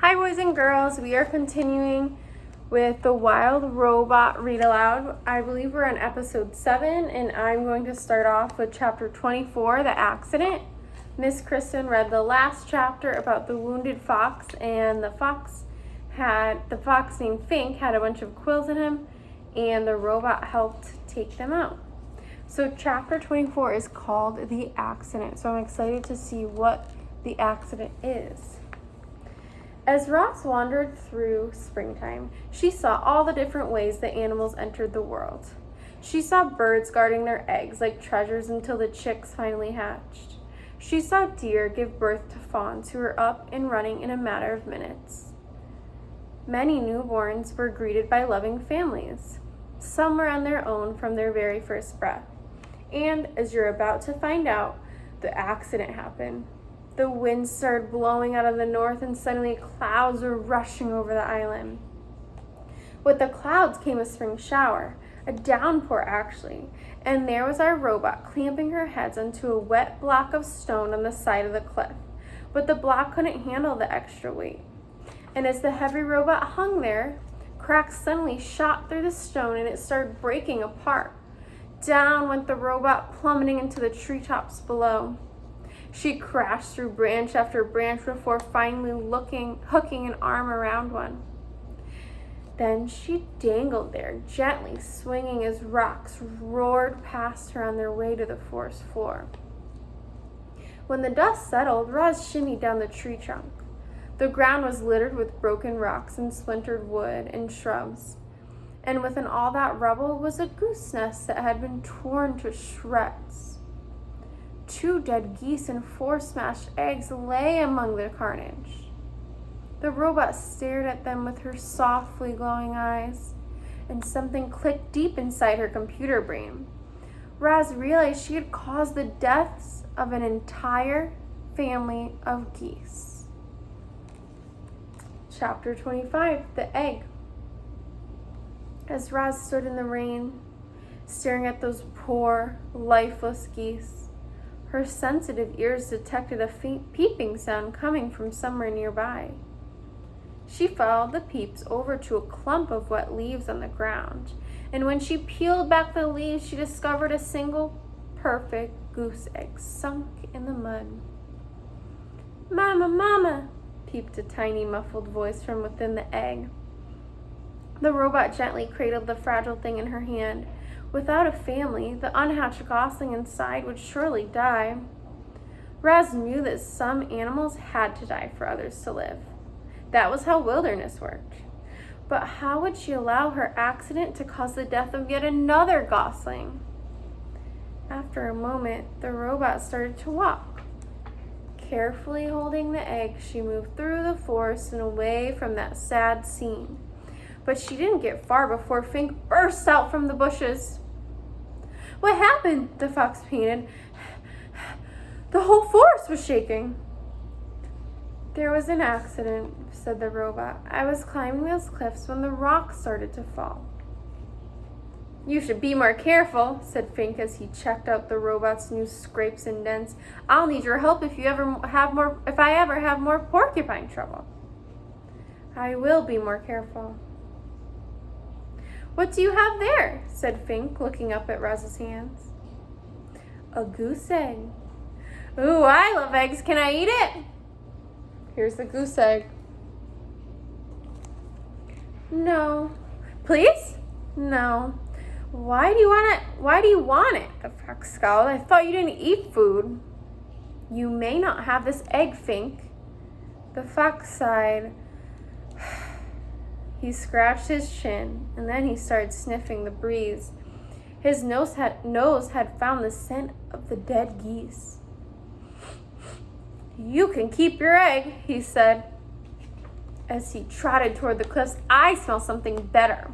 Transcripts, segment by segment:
Hi boys and girls, we are continuing with the Wild Robot Read Aloud. I believe we're on episode 7 and I'm going to start off with chapter 24, The Accident. Miss Kristen read the last chapter about the wounded fox, and the fox named Fink had a bunch of quills in him, and the robot helped take them out. So chapter 24 is called The Accident, so I'm excited to see what the accident is. As Roz wandered through springtime, she saw all the different ways that animals entered the world. She saw birds guarding their eggs like treasures until the chicks finally hatched. She saw deer give birth to fawns who were up and running in a matter of minutes. Many newborns were greeted by loving families. Some were on their own from their very first breath. And as you're about to find out, the accident happened. The wind started blowing out of the north, and suddenly clouds were rushing over the island. With the clouds came a spring shower, a downpour actually, and there was our robot clamping her heads onto a wet block of stone on the side of the cliff. But the block couldn't handle the extra weight. And as the heavy robot hung there, cracks suddenly shot through the stone and it started breaking apart. Down went the robot, plummeting into the treetops below. She crashed through branch after branch before finally hooking an arm around one. Then she dangled there, gently swinging as rocks roared past her on their way to the forest floor. When the dust settled, Roz shimmied down the tree trunk. The ground was littered with broken rocks and splintered wood and shrubs. And within all that rubble was a goose nest that had been torn to shreds. 2 dead geese and 4 smashed eggs lay among the carnage. The robot stared at them with her softly glowing eyes, and something clicked deep inside her computer brain. Roz realized she had caused the deaths of an entire family of geese. Chapter 25, The Egg. As Roz stood in the rain, staring at those poor, lifeless geese, her sensitive ears detected a faint peeping sound coming from somewhere nearby. She followed the peeps over to a clump of wet leaves on the ground, and when she peeled back the leaves, she discovered a single, perfect goose egg sunk in the mud. "Mama, Mama," peeped a tiny, muffled voice from within the egg. The robot gently cradled the fragile thing in her hand. Without a family, the unhatched gosling inside would surely die. Roz knew that some animals had to die for others to live. That was how wilderness worked. But how would she allow her accident to cause the death of yet another gosling? After a moment, the robot started to walk. Carefully holding the egg, she moved through the forest and away from that sad scene. But she didn't get far before Fink burst out from the bushes. "What happened?" the fox panted. "The whole forest was shaking." "There was an accident," said the robot. "I was climbing those cliffs when the rocks started to fall." "You should be more careful," said Fink as he checked out the robot's new scrapes and dents. "I'll need your help if I ever have more porcupine trouble." "I will be more careful." "What do you have there?" said Fink, looking up at Roz's hands. "A goose egg." "Ooh, I love eggs. Can I eat it?" "Here's the goose egg." "No." "Please?" "No." Why do you want it?" The fox scowled. "I thought you didn't eat food." "You may not have this egg, Fink." The fox sighed. He scratched his chin, and then he started sniffing the breeze. His nose had found the scent of the dead geese. "You can keep your egg," he said. As he trotted toward the cliffs, "I smell something better."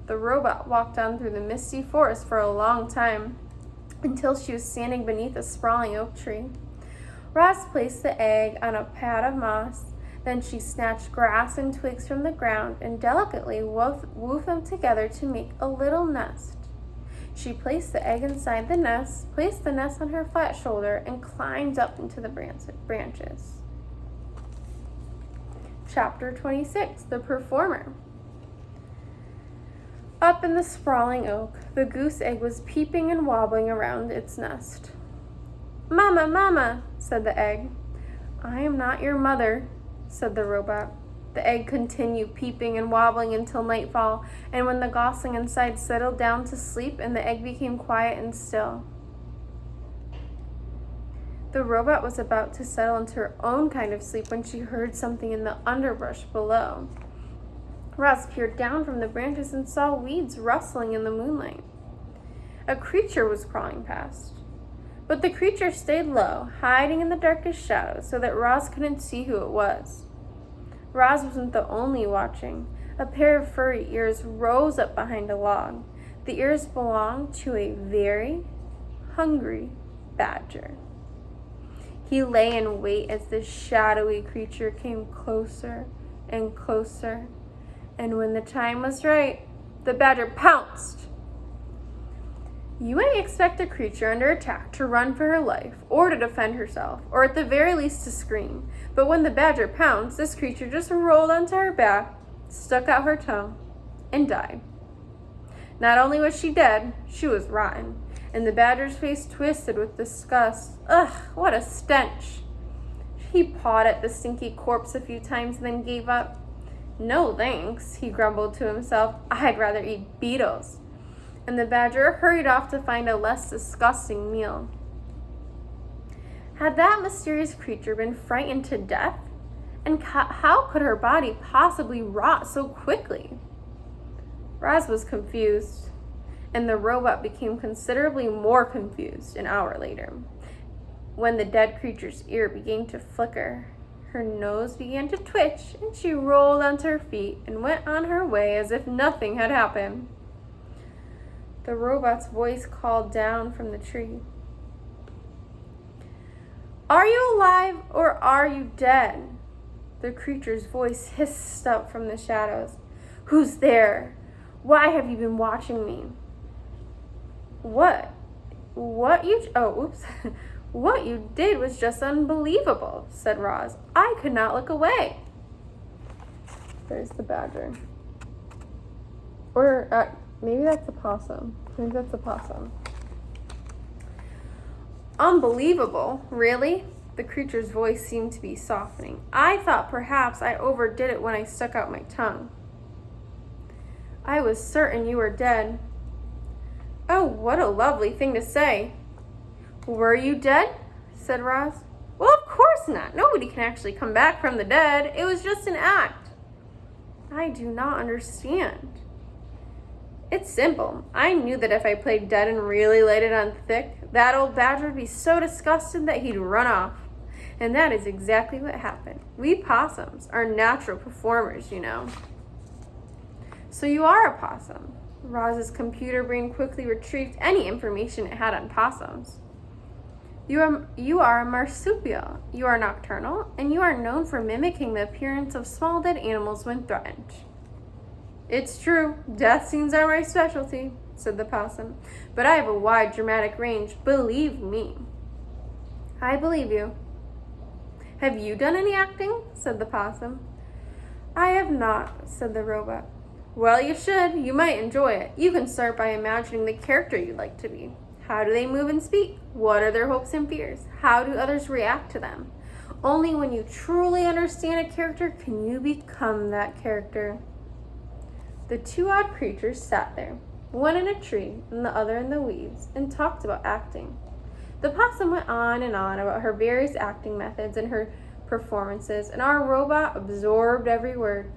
The robot walked on through the misty forest for a long time, until she was standing beneath a sprawling oak tree. Roz placed the egg on a pad of moss. Then she snatched grass and twigs from the ground and delicately wove them together to make a little nest. She placed the egg inside the nest, placed the nest on her flat shoulder, and climbed up into the branches. Chapter 26, The Performer. Up in the sprawling oak, the goose egg was peeping and wobbling around its nest. "Mama, Mama," said the egg. "I am not your mother," said the robot. The egg continued peeping and wobbling until nightfall, and when the gosling inside settled down to sleep and the egg became quiet and still. The robot was about to settle into her own kind of sleep when she heard something in the underbrush below. Roz peered down from the branches and saw weeds rustling in the moonlight. A creature was crawling past. But the creature stayed low, hiding in the darkest shadows so that Roz couldn't see who it was. Roz wasn't the only watching. A pair of furry ears rose up behind a log. The ears belonged to a very hungry badger. He lay in wait as the shadowy creature came closer and closer. And when the time was right, the badger pounced. You might expect a creature under attack to run for her life, or to defend herself, or at the very least to scream. But when the badger pounced, this creature just rolled onto her back, stuck out her tongue, and died. Not only was she dead, she was rotten, and the badger's face twisted with disgust. Ugh, what a stench! He pawed at the stinky corpse a few times and then gave up. No thanks, he grumbled to himself. I'd rather eat beetles. And the badger hurried off to find a less disgusting meal. Had that mysterious creature been frightened to death? And how could her body possibly rot so quickly? Roz was confused, and the robot became considerably more confused an hour later, when the dead creature's ear began to flicker. Her nose began to twitch, and she rolled onto her feet and went on her way as if nothing had happened. The robot's voice called down from the tree. Are you alive or are you dead? The creature's voice hissed up from the shadows. Who's there? Why have you been watching me? What you did was just unbelievable, said Roz. I could not look away. There's the badger. Or maybe that's a possum. I think that's a possum. Unbelievable, really? The creature's voice seemed to be softening. I thought perhaps I overdid it when I stuck out my tongue. I was certain you were dead. Oh, what a lovely thing to say. Were you dead? Said Roz. Well, of course not. Nobody can actually come back from the dead. It was just an act. I do not understand. It's simple. I knew that if I played dead and really laid it on thick, that old badger would be so disgusted that he'd run off. And that is exactly what happened. We possums are natural performers, you know. So you are a possum. Roz's computer brain quickly retrieved any information it had on possums. You are a marsupial. You are nocturnal, and you are known for mimicking the appearance of small dead animals when threatened. It's true. Death scenes are my specialty, said the possum. But I have a wide dramatic range. Believe me. I believe you. Have you done any acting? Said the possum. I have not, said the robot. Well, you should. You might enjoy it. You can start by imagining the character you'd like to be. How do they move and speak? What are their hopes and fears? How do others react to them? Only when you truly understand a character can you become that character. The two odd creatures sat there, one in a tree and the other in the weeds, and talked about acting. The possum went on and on about her various acting methods and her performances, and our robot absorbed every word.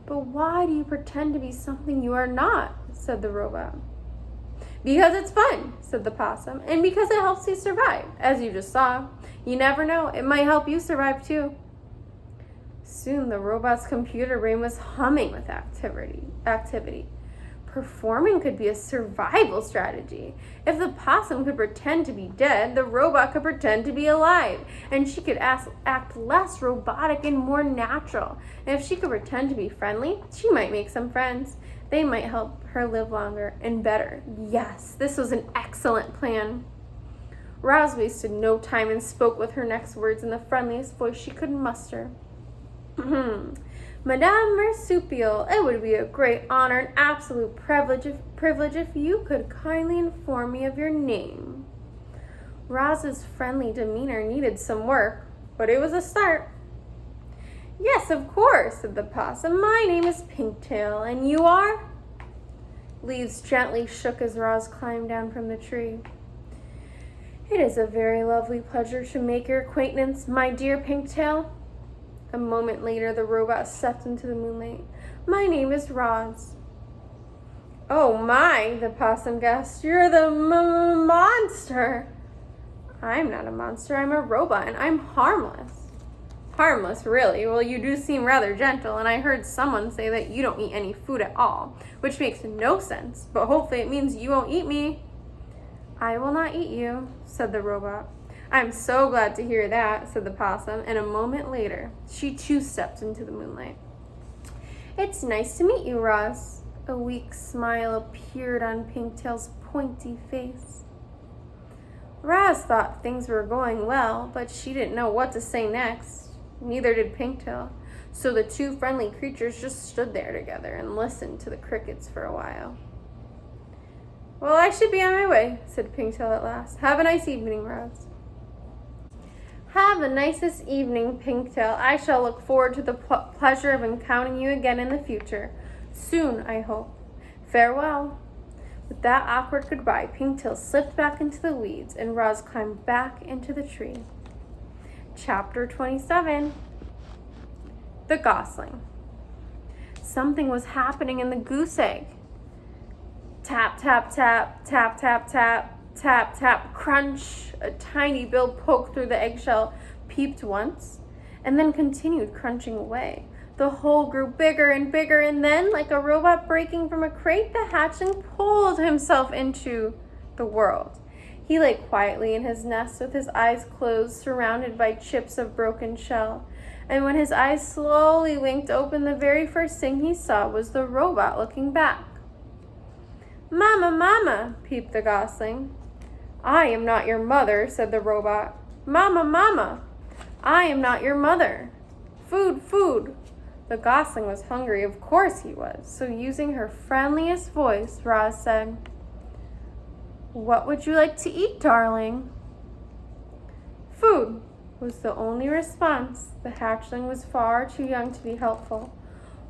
But why do you pretend to be something you are not? Said the robot. Because it's fun, said the possum, and because it helps you survive, as you just saw. You never know, it might help you survive too. Soon the robot's computer brain was humming with activity. Performing could be a survival strategy. If the possum could pretend to be dead, the robot could pretend to be alive, and she could act less robotic and more natural. And if she could pretend to be friendly, she might make some friends. They might help her live longer and better. Yes, this was an excellent plan. Roz wasted no time and spoke with her next words in the friendliest voice she could muster. Madame Marsupial, it would be a great honor and absolute privilege if you could kindly inform me of your name. Roz's friendly demeanor needed some work, but it was a start. Yes, of course, said the possum. My name is Pinktail, and you are? Leaves gently shook as Roz climbed down from the tree. It is a very lovely pleasure to make your acquaintance, my dear Pinktail. A moment later, the robot stepped into the moonlight. My name is Roz. Oh my, the possum gasped. You're the monster. I'm not a monster, I'm a robot, and I'm harmless. Harmless, really? Well, you do seem rather gentle, and I heard someone say that you don't eat any food at all, which makes no sense, but hopefully it means you won't eat me. I will not eat you, said the robot. I'm so glad to hear that, said the possum, and a moment later, she too stepped into the moonlight. It's nice to meet you, Roz. A weak smile appeared on Pinktail's pointy face. Roz thought things were going well, but she didn't know what to say next. Neither did Pinktail, so the two friendly creatures just stood there together and listened to the crickets for a while. Well, I should be on my way, said Pinktail at last. Have a nice evening, Roz. Have the nicest evening, Pinktail. I shall look forward to the pleasure of encountering you again in the future. Soon, I hope. Farewell. With that awkward goodbye, Pinktail slipped back into the weeds, and Roz climbed back into the tree. Chapter 27. The Gosling. Something was happening in the goose egg. Tap, tap, tap, tap, tap, tap, tap, tap, crunch. A tiny bill poked through the eggshell, peeped once, and then continued crunching away. The hole grew bigger and bigger, and then, like a robot breaking from a crate, the hatchling pulled himself into the world. He lay quietly in his nest with his eyes closed, surrounded by chips of broken shell. And when his eyes slowly winked open, the very first thing he saw was the robot looking back. Mama, Mama, peeped the gosling. I am not your mother, said the robot. Mama, Mama, I am not your mother. Food, food. The gosling was hungry, of course he was, so using her friendliest voice, Roz said, What would you like to eat, darling? Food was the only response. The hatchling was far too young to be helpful.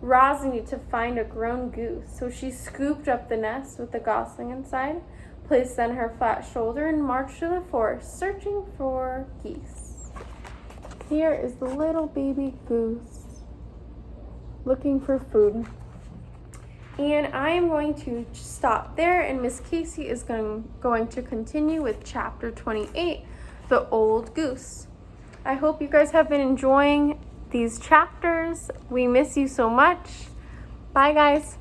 Roz needed to find a grown goose, so she scooped up the nest with the gosling inside, placed it on her flat shoulder, and marched through the forest searching for geese. Here is the little baby goose looking for food. And I am going to stop there, and Miss Casey is going to continue with chapter 28, The Old Goose. I hope you guys have been enjoying these chapters. We miss you so much. Bye, guys.